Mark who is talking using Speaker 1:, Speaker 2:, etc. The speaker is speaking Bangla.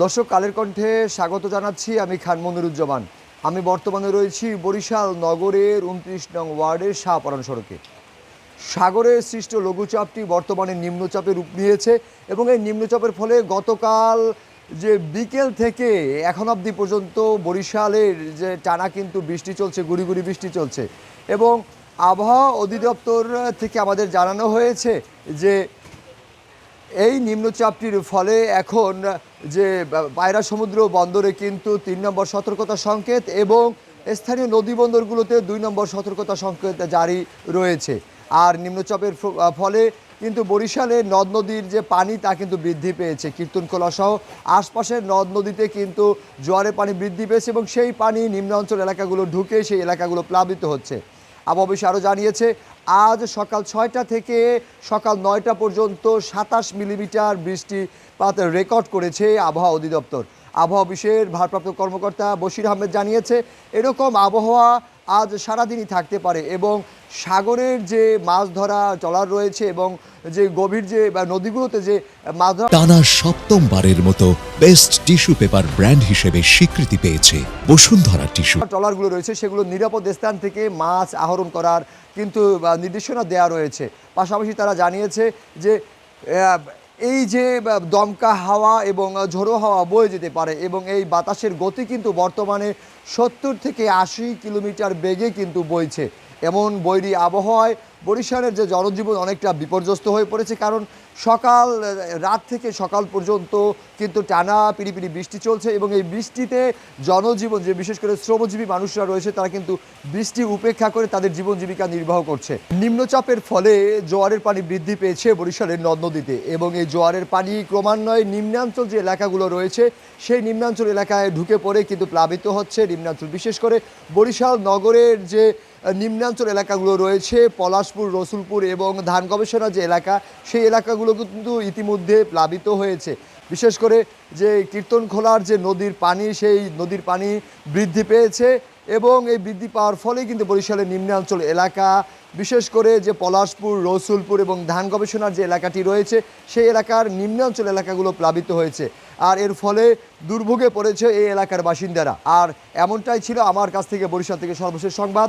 Speaker 1: দর্শক কালের কণ্ঠে স্বাগত জানাচ্ছি। আমি খান মনিরুজ্জামান। আমি বর্তমানে রয়েছি বরিশাল নগরের ২৯ নং ওয়ার্ডের শাহপরান সড়কে। সাগরে সৃষ্ট লঘুচাপটি বর্তমানে নিম্নচাপে রূপ নিয়েছে এবং এই নিম্নচাপের ফলে গতকাল যে বিকেল থেকে এখন অবধি পর্যন্ত বরিশালের যে টানা কিন্তু বৃষ্টি চলছে, গুড়ি গুড়ি বৃষ্টি চলছে। এবং আবহাওয়া অধিদপ্তর থেকে আমাদের জানানো হয়েছে যে এই নিম্নচাপটির ফলে এখন যে পায়রা সমুদ্র বন্দরে কিন্তু ৩ নম্বর সতর্কতা সংকেত এবং স্থানীয় নদী বন্দরগুলোতে ২ নম্বর সতর্কতা সংকেত জারি রয়েছে। আর নিম্নচাপের ফলে কিন্তু বরিশালে নদ নদীর যে পানি তা কিন্তু বৃদ্ধি পেয়েছে। কীর্তনখোলা সহ আশপাশের নদ নদীতে কিন্তু জোয়ারের পানি বৃদ্ধি পেয়েছে এবং সেই পানি নিম্নাঞ্চল এলাকাগুলো ঢুকে সেই এলাকাগুলো প্লাবিত হচ্ছে। আবহাওয়া অফিস আরও জানিয়েছে আজ সকাল ৬টা থেকে সকাল ৯টা পর্যন্ত ২৭ মিলিমিটার বৃষ্টিপাত রেকর্ড করেছে আবহাওয়া অধিদপ্তর। আবহাওয়া অফিসের ভারপ্রাপ্ত কর্মকর্তা বশির আহমেদ জানিয়েছে এরকম আবহাওয়া আজ সারাদিনই থাকতে পারে এবং সাগরের যে মাছ ধরা ট্রলার রয়েছে এবং যে গভীর যে নদীগুলোতে যে মাছ ধরা
Speaker 2: টানা সপ্তমবারের মতো বেস্ট টিস্যু পেপার ব্র্যান্ড হিসেবে স্বীকৃতি পেয়েছে বসুন্ধরা টিস্যু।
Speaker 1: ট্রলারগুলো রয়েছে সেগুলো নিরাপদ স্থান থেকে মাছ আহরণ করার কিন্তু নির্দেশনা দেওয়া রয়েছে। পাশাপাশি তারা জানিয়েছে যে এই যে দমকা হাওয়া এবং ঝোড়ো হাওয়া বয়ে যেতে পারে এবং এই বাতাসের গতি কিন্তু বর্তমানে ৭০ থেকে ৮০ কিলোমিটার বেগে কিন্তু বইছে। এমন বৈরী আবহাওয়ায় বরিশালের যে জনজীবন অনেকটা বিপর্যস্ত হয়ে পড়েছে, কারণ রাত থেকে সকাল পর্যন্ত কিন্তু টানা পিড়িপিড়ি বৃষ্টি চলছে এবং এই বৃষ্টিতে জনজীবন যে বিশেষ করে শ্রমজীবী মানুষরা রয়েছে তারা কিন্তু বৃষ্টি উপেক্ষা করে তাদের জীবন জীবিকা নির্বাহ করছে। নিম্নচাপের ফলে জোয়ারের পানি বৃদ্ধি পেয়েছে বরিশালের নদ নদীতে এবং এই জোয়ারের পানি ক্রমান্বয়ে নিম্নাঞ্চল যে এলাকাগুলো রয়েছে সেই নিম্নাঞ্চল এলাকায় ঢুকে পড়ে কিন্তু প্লাবিত হচ্ছে। নিম্নাঞ্চল বিশেষ করে বরিশাল নগরের যে নিম্নাঞ্চল এলাকাগুলো রয়েছে পলাশপুর, রসুলপুর এবং ধান গবেষণা যে এলাকা সেই এলাকাগুলো কিন্তু ইতিমধ্যে প্লাবিত হয়েছে। বিশেষ করে যে কীর্তনখোলার যে নদীর পানি সেই নদীর পানি বৃদ্ধি পেয়েছে এবং এই বৃদ্ধি পাওয়ার ফলে কিন্তু বরিশালের নিম্নাঞ্চল এলাকা বিশেষ করে যে পলাশপুর, রসুলপুর এবং ধান গবেষণার যে এলাকাটি রয়েছে সেই এলাকার নিম্নাঞ্চল এলাকাগুলো প্লাবিত হয়েছে আর এর ফলে দুর্ভোগে পড়েছে এই এলাকার বাসিন্দারা। আর এমনটাই ছিল আমার কাছ থেকে বরিশাল থেকে সর্বশেষ সংবাদ।